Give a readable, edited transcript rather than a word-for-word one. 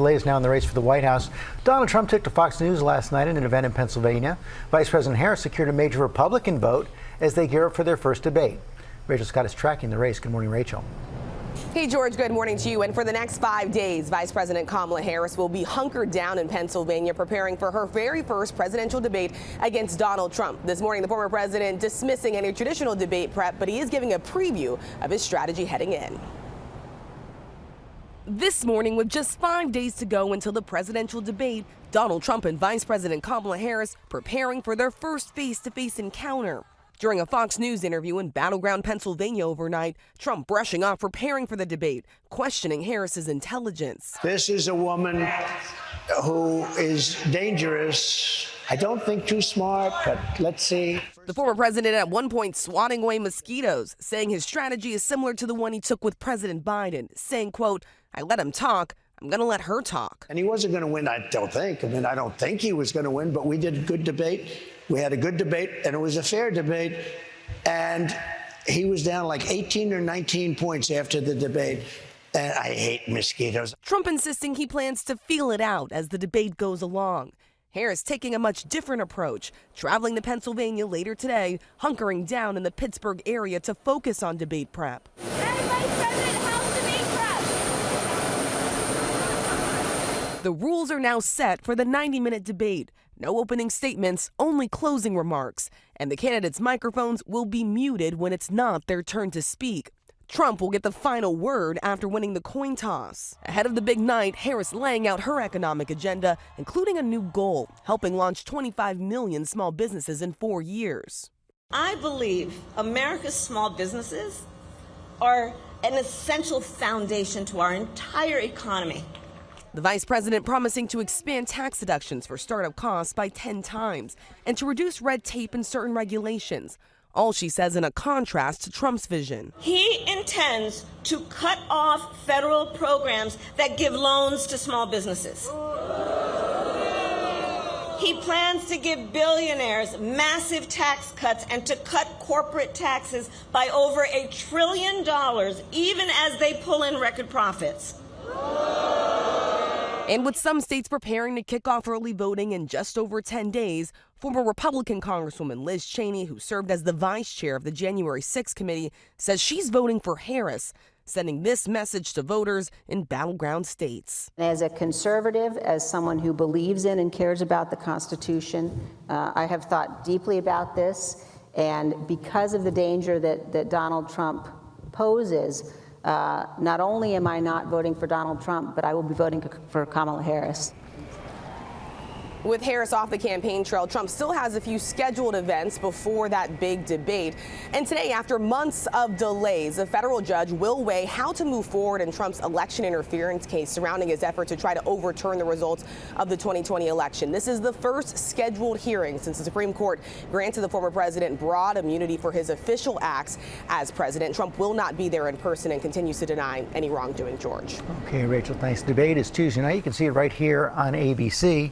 Delays now in the race for the White House. Donald Trump took to Fox News last night in an event in Pennsylvania. Vice President Harris secured a major Republican vote as they gear up for their first debate. Rachel Scott is tracking the race. Good morning, Rachel. Hey, George, good morning to you. And for the next 5 days, Vice President Kamala Harris will be hunkered down in Pennsylvania preparing for her very first presidential debate against Donald Trump. This morning, the former president dismissing any traditional debate prep, but he is giving a preview of his strategy heading in. This morning, with just 5 days to go until the presidential debate, Donald Trump and Vice President Kamala Harris preparing for their first face-to-face encounter. During a Fox News interview in battleground Pennsylvania overnight, Trump brushing off preparing for the debate, questioning Harris's intelligence. This is a woman who is dangerous. I don't think too smart, but let's see. The former president at one point swatting away mosquitoes, saying his strategy is similar to the one he took with President Biden, saying, quote, "I let him talk. I'm going to let her talk." And he wasn't going to win, I don't think. I don't think he was going to win, but we did a good debate. We had a good debate, and it was a fair debate. And he was down like 18 or 19 points after the debate. And I hate mosquitoes. Trump insisting he plans to feel it out as the debate goes along. Harris taking a much different approach, traveling to Pennsylvania later today, hunkering down in the Pittsburgh area to focus on debate prep. The rules are now set for the 90-minute debate. No opening statements, only closing remarks. And the candidates' microphones will be muted when it's not their turn to speak. Trump will get the final word after winning the coin toss. Ahead of the big night, Harris laying out her economic agenda, including a new goal, helping launch 25 million small businesses in 4 years. I believe America's small businesses are an essential foundation to our entire economy. The vice president promising to expand tax deductions for startup costs by 10 times and to reduce red tape and certain regulations. All, she says, in a contrast to Trump's vision. He intends to cut off federal programs that give loans to small businesses. He plans to give billionaires massive tax cuts and to cut corporate taxes by over $1 trillion, even as they pull in record profits. And with some states preparing to kick off early voting in just over 10 days, former Republican Congresswoman Liz Cheney, who served as the vice chair of the January 6th committee, says she's voting for Harris, sending this message to voters in battleground states. As a conservative, as someone who believes in and cares about the Constitution, I have thought deeply about this. And because of the danger that Donald Trump poses, not only am I not voting for Donald Trump, but I will be voting for Kamala Harris. With Harris off the campaign trail, Trump still has a few scheduled events before that big debate. And today, after months of delays, a federal judge will weigh how to move forward in Trump's election interference case surrounding his effort to try to overturn the results of the 2020 election. This is the first scheduled hearing since the Supreme Court granted the former president broad immunity for his official acts as president. Trump will not be there in person and continues to deny any wrongdoing, George. Okay, Rachel, thanks. The debate is Tuesday night. You can see it right here on ABC.